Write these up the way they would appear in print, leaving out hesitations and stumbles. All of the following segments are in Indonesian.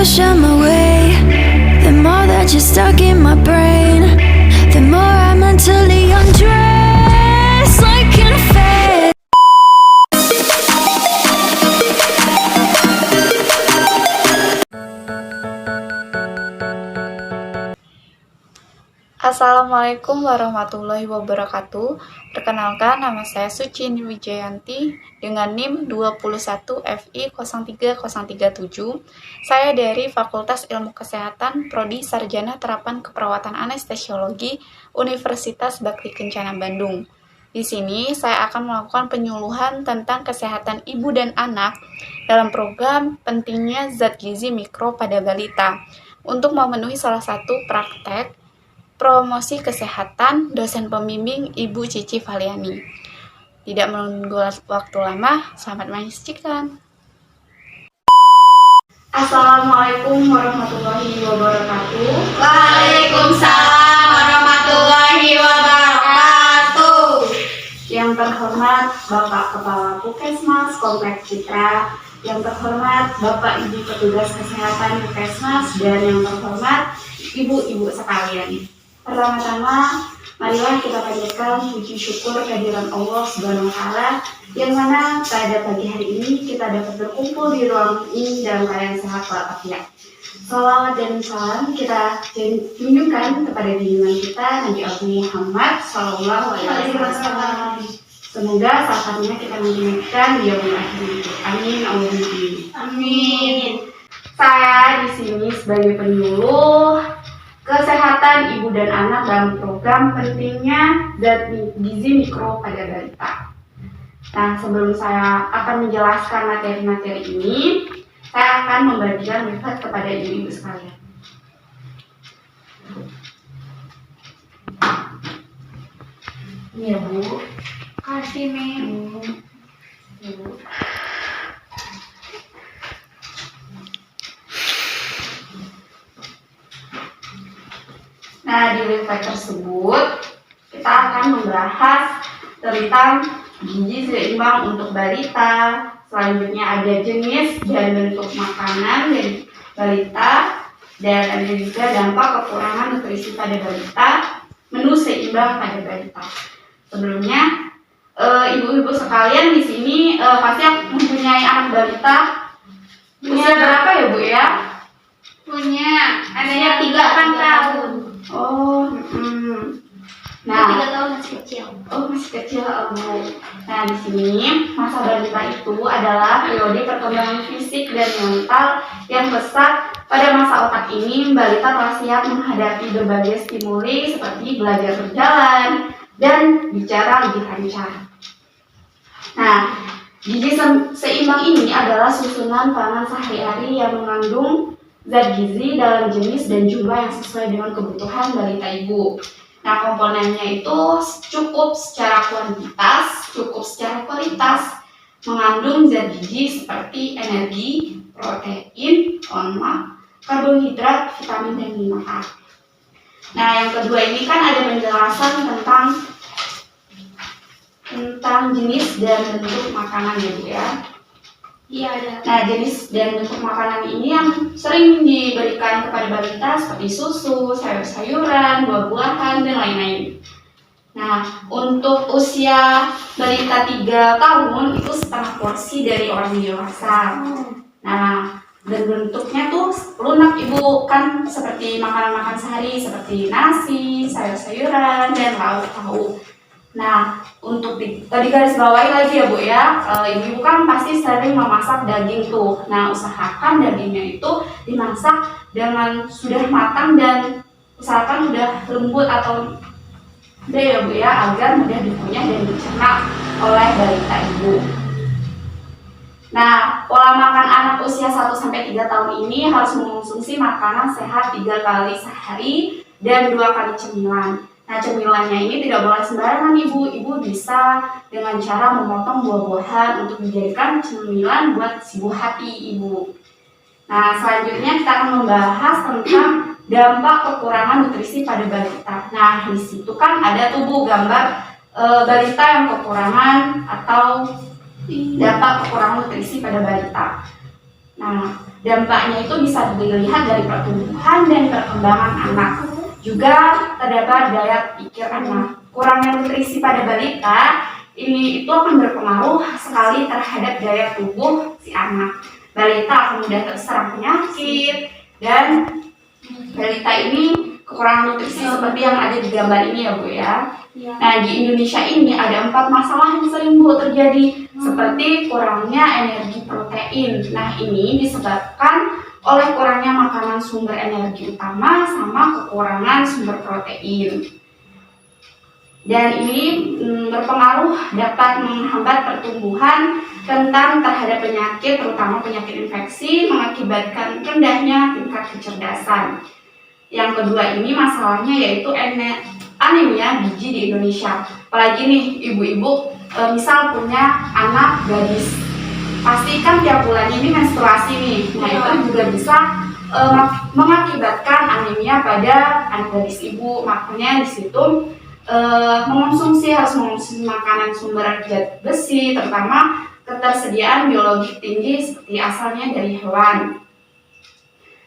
push them away, the more that you're stuck in my brain, the more I mentally undress like confetti. Assalamualaikum warahmatullahi wabarakatuh. Perkenalkan, nama saya Suci Wijayanti dengan NIM 21FI03037. Saya dari Fakultas Ilmu Kesehatan Prodi Sarjana Terapan Keperawatan Anestesiologi Universitas Bakti Kencana Bandung. Di sini saya akan melakukan penyuluhan tentang kesehatan ibu dan anak dalam program pentingnya zat gizi mikro pada balita untuk memenuhi salah satu praktek promosi kesehatan dosen pembimbing Ibu Cici Valiani. Tidak menunggu waktu lama, selamat menyaksikan. Assalamualaikum warahmatullahi wabarakatuh. Waalaikumsalam warahmatullahi wabarakatuh. Yang terhormat Bapak Kepala Puskesmas Komplek Citra, yang terhormat Bapak Ibu petugas kesehatan Puskesmas, dan yang terhormat ibu-ibu sekalian. Pertama-tama, marilah kita panjatkan puji syukur kehadiran Allah Subhanahu wa Ta'ala, yang mana pada pagi hari ini kita dapat berkumpul di ruang ini dalam keadaan sehat walafiat. Salawat dan salam kita junjungkan kepada junjungan kita Nabi Agung Muhammad Sallallahu Alaihi Wasallam. Semoga saat-saatnya kita mengingatkan dia berakhir. Amin. Amin. Saya di sini sebagai penyuluh kesehatan ibu dan anak dalam program pentingnya zat gizi mikro pada balita. Nah, sebelum saya akan menjelaskan materi-materi ini, saya akan membagikan website kepada ibu-ibu sekalian. Iya, Bu. Kasih nih. Bu. Nah, di website tersebut kita akan membahas tentang gizi seimbang untuk balita. Selanjutnya ada jenis dan bentuk makanan dari balita, dan ada juga dampak kekurangan nutrisi pada balita, menu seimbang pada balita. Sebelumnya, ibu-ibu sekalian di sini pasti mempunyai anak balita. Usia berapa ya, Bu ya? Punya adanya 3 tahun. Oh, Nah, 3 tahun masih kecil. Oh, masih kecil, Bu. Nah, di sini masa balita itu adalah periode perkembangan fisik dan mental yang pesat. Pada masa otak ini, balita telah siap menghadapi berbagai stimuli seperti belajar berjalan dan bicara lebih lancar. Nah, gizi seimbang ini adalah susunan pangan sehari-hari yang mengandung zat gizi dalam jenis dan jumlah yang sesuai dengan kebutuhan balita ibu. Nah, komponennya itu cukup secara kuantitas, cukup secara kualitas, mengandung zat gizi seperti energi, protein, lemak, karbohidrat, vitamin, dan mineral. Nah, yang kedua ini kan ada penjelasan tentang jenis dan bentuk makanan ya, Bu ya. Iya, ada. Nah, jenis dan bentuk makanan ini yang sering diberikan kepada balita seperti susu, sayur-sayuran, buah-buahan, dan lain-lain. Nah, untuk usia balita 3 tahun itu setengah porsi dari orang dewasa. Nah, dan bentuknya tuh lunak, Ibu, kan seperti makanan-makanan sehari seperti nasi, sayur-sayuran, dan lauk pauk. Nah, untuk di garis bawahi lagi ya, Bu ya, ibu-ibu kan pasti sering memasak daging tuh. Nah, usahakan dagingnya itu dimasak dengan sudah matang dan usahakan sudah lembut atau udah ya, Bu ya, agar mudah dikunyah dan dicerna oleh balita ibu. Nah, pola makan anak usia 1-3 tahun ini harus mengonsumsi makanan sehat 3 kali sehari dan 2 kali cemilan. Nah, cemilannya ini tidak boleh sembarangan, Ibu. Ibu bisa dengan cara memotong buah-buahan untuk dijadikan cemilan buat si buah hati Ibu. Nah, selanjutnya kita akan membahas tentang dampak kekurangan nutrisi pada balita. Nah, di situ kan ada tuh, Bu, gambar balita yang kekurangan atau dampak kekurangan nutrisi pada balita. Nah, Dampaknya itu bisa dilihat dari pertumbuhan dan perkembangan anak. Juga terdapat daya pikir anak. Kurangnya nutrisi pada balita ini itu akan berpengaruh sekali terhadap daya tubuh si anak. Balita akan mudah terserang penyakit dan balita ini kekurangan nutrisi seperti yang ada di gambar ini ya Bu ya. Nah di Indonesia ini ada 4 masalah yang sering Bu terjadi seperti kurangnya energi protein. Nah ini disebabkan oleh kurangnya makanan sumber energi utama sama kekurangan sumber protein. Dan ini berpengaruh dapat menghambat pertumbuhan rentan terhadap penyakit, terutama penyakit infeksi, mengakibatkan rendahnya tingkat kecerdasan. Yang kedua ini masalahnya yaitu anemia gizi di Indonesia. Apalagi nih ibu-ibu misal punya anak gadis, pasti kan tiap bulan ini menstruasi nih. Nah itu juga bisa mengakibatkan anemia pada anak gadis ibu. Makanya di situ harus mengonsumsi makanan sumber zat besi, terutama ketersediaan biologi tinggi seperti asalnya dari hewan.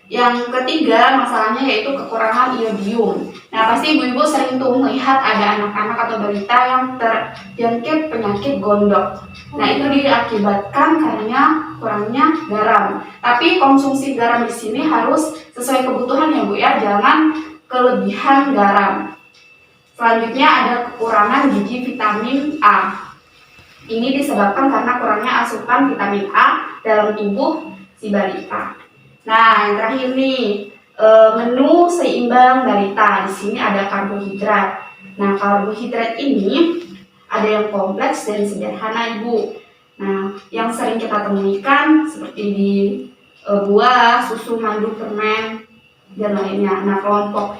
Yang ketiga masalahnya yaitu kekurangan iodium. Nah pasti ibu-ibu sering tuh melihat ada anak-anak atau balita yang terjangkit penyakit gondok. Nah itu diakibatkan karena kurangnya garam. Tapi konsumsi garam di sini harus sesuai kebutuhan ya Bu ya, jangan kelebihan garam. Selanjutnya ada kekurangan gizi vitamin A. Ini disebabkan karena kurangnya asupan vitamin A dalam tubuh si balita. Nah, yang terakhir nih, menu seimbang balita. Di sini ada karbohidrat. Nah, karbohidrat ini ada yang kompleks dan sederhana, Ibu. Nah, yang sering kita temukan seperti di buah, susu, madu, permen, dan lainnya. Nah, kelompok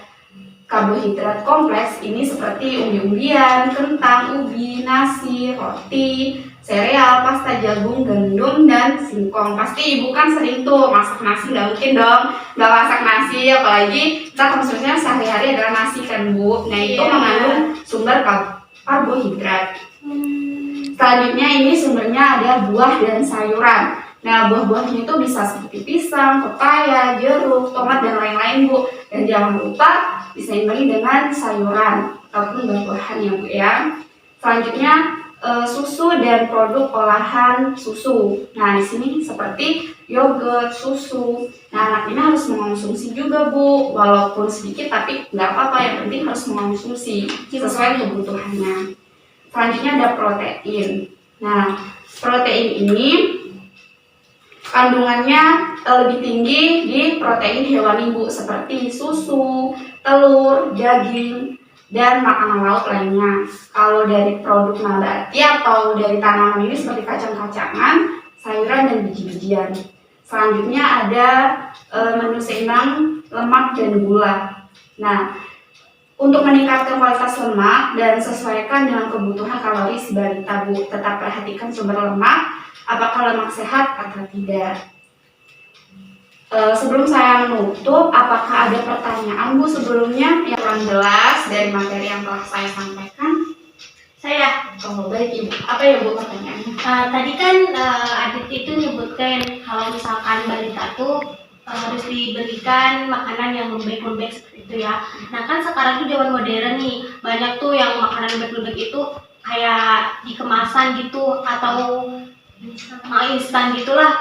karbohidrat kompleks ini seperti umbi-umbian, kentang, ubi, nasi, roti, sereal, pasta, jagung, gandum, dan singkong. Pasti ibu kan sering tuh masak nasi, nggak mungkin dong nggak masak nasi, apalagi kita konsumsinya sehari-hari adalah nasi kan Bu. Nah itu mengandung sumber karbohidrat. Selanjutnya ini sumbernya ada buah dan sayuran. Nah buah-buahnya itu bisa seperti pisang, pepaya, jeruk, tomat, dan lain-lain Bu. Dan jangan lupa diseimbangi dengan sayuran ataupun buah-buahan ya Bu ya. Selanjutnya susu dan produk olahan susu. Nah, di sini seperti yogurt, susu. Nah, anak ini harus mengonsumsi juga, Bu. Walaupun sedikit tapi nggak apa-apa, yang penting harus mengonsumsi sesuai kebutuhannya. Selanjutnya ada protein. Nah, protein ini kandungannya lebih tinggi di protein hewani, Bu, seperti susu, telur, daging, dan makanan laut lainnya. Kalau dari produk nabati atau dari tanaman ini seperti kacang-kacangan, sayuran, dan biji-bijian. Selanjutnya ada menu seimbang lemak dan gula. Nah, untuk meningkatkan kualitas lemak dan sesuaikan dengan kebutuhan kalori si balita, Bu, tetap perhatikan sumber lemak, apakah lemak sehat atau tidak. Sebelum saya menutup, apakah ada pertanyaan Bu sebelumnya yang kurang jelas dari materi yang telah saya sampaikan? Saya. Oh baik Ibu, apa ya Bu pertanyaannya? Tadi kan Adit itu nyebutkan kalau misalkan balita tuh harus diberikan makanan yang lembek-lembek seperti itu ya. Nah kan sekarang tuh zaman modern nih, banyak tuh yang makanan lembek-lembek itu kayak dikemasan gitu atau instan gitulah.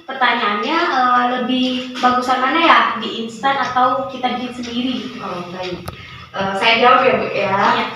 Pertanyaannya lebih bagusan mana ya, di instan atau kita bikin sendiri? Oh baik, saya jawab ya Bu ya. Iya.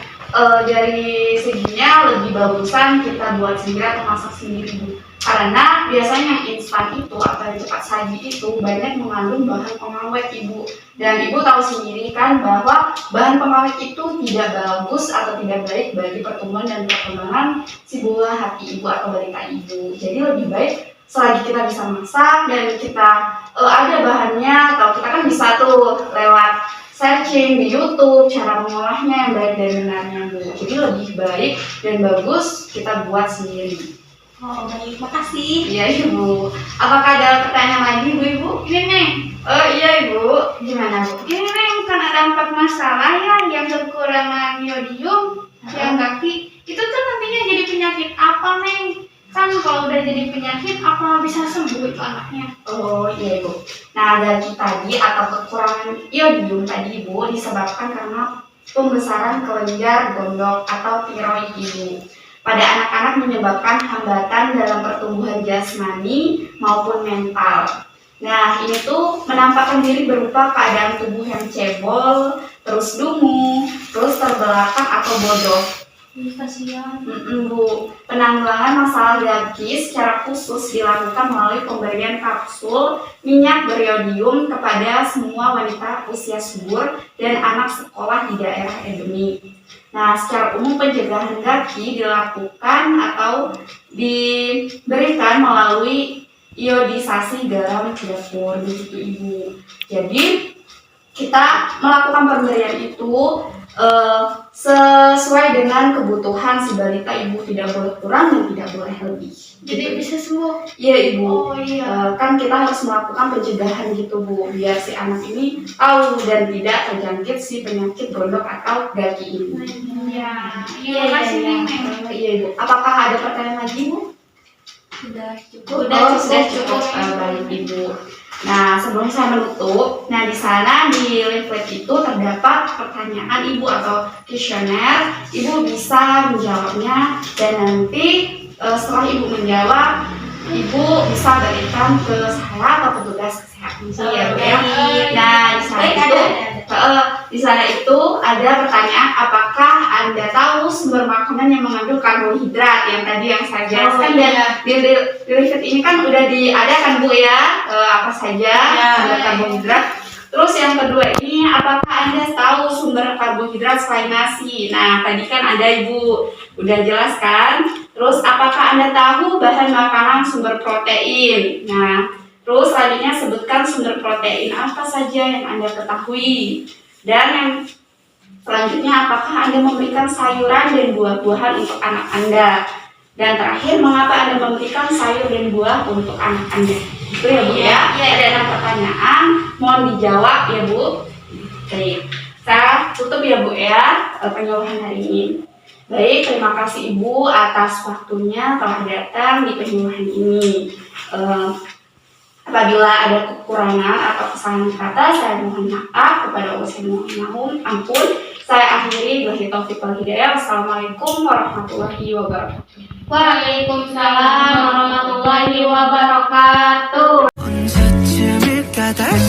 Dari seginya lebih bagusan kita buat sendiri atau masak sendiri Bu. Karena biasanya yang instan itu atau yang cepat saji itu banyak mengandung bahan pengawet Ibu. Dan Ibu tahu sendiri kan bahwa bahan pengawet itu tidak bagus atau tidak baik bagi pertumbuhan dan perkembangan si buah hati Ibu atau balita Ibu. Jadi lebih baik selagi kita bisa masak dan kita ada bahannya, atau kita kan bisa tuh lewat searching di YouTube cara mengolahnya yang baik dan benarnya Bu. Jadi lebih baik dan bagus kita buat sendiri. Oh baik, makasih. Iya Ibu. Apakah ada pertanyaan lagi Ibu? Ini Neng. Oh iya Ibu. Gimana Bu? Ini Neng, kan ada 4 masalah ya, yang kekurangan iodium, yang kaki. Itu tuh nantinya jadi penyakit apa Neng? Kan kalau kalau udah jadi penyakit apa bisa sembuh itu anaknya? Oh iya Ibu. Nah gaji tadi atau kekurangan iodium tadi Ibu disebabkan karena pembesaran kelenjar gondok atau tiroid Ibu. Pada anak-anak menyebabkan hambatan dalam pertumbuhan jasmani maupun mental. Nah ini tuh menampakkan diri berupa keadaan tubuh yang cebol, terus dungu, terus terbelakang atau bodoh. Kasihan. Bu, penanggulangan masalah gagi secara khusus dilakukan melalui pemberian kapsul minyak beriodium kepada semua wanita usia subur dan anak sekolah di daerah endemik. Nah, secara umum pencegahan gagi dilakukan atau diberikan melalui iodisasi garam dapur, begitu Ibu. Jadi kita melakukan pemberian itu sesuai dengan kebutuhan si balita Ibu, tidak boleh kurang dan tidak boleh lebih. Jadi bisa sembuh. Iya Ibu. Oh iya. Kan kita harus melakukan pencegahan gitu Bu, biar si anak ini tahu dan tidak terjangkit si penyakit gondok atau gagi ini. Iya. Iya kasih Neng. Iya Ibu. Apakah ada pertanyaan lagi Bu? Sudah cukup. Sudah cukup. Baik Ibu. Nah, sebelum saya menutup, nah di sana di leaflet itu terdapat pertanyaan Ibu atau kuesioner. Ibu bisa menjawabnya dan nanti setelah Ibu menjawab, Ibu bisa berikan ke saya atau petugas kesehatan ya Bu ya. Nah, di sana itu ada pertanyaan, apakah Anda tahu sumber makanan yang mengandung karbohidrat yang tadi yang saya jelaskan dan di leaflet ini kan udah ada kan Bu ya, apa saja sumber karbohidrat. Terus yang kedua ini, apakah Anda tahu sumber karbohidrat selain nasi? Nah, tadi kan ada Ibu udah jelaskan. Terus apakah Anda tahu bahan makanan sumber protein? Nah, terus selanjutnya sebutkan sumber protein apa saja yang Anda ketahui. Dan yang selanjutnya, apakah Anda memberikan sayuran dan buah-buahan untuk anak Anda? Dan terakhir, mengapa Anda memberikan sayur dan buah untuk anak Anda? Itu ya Bu ya. Ada 6 pertanyaan, mohon dijawab ya Bu. Baik, saya tutup ya Bu ya penyuluhan hari ini. Baik, terima kasih Ibu atas waktunya telah datang di penyuluhan ini. Apabila ada kekurangan atau kesalahan kata, saya mohon maaf. Kepada Allah saya mohon ampun. Saya akhiri billahi taufiq wal hidayah. Wassalamualaikum warahmatullahi wabarakatuh. Waalaikumsalam warahmatullahi wabarakatuh. 언제쯤일까 다시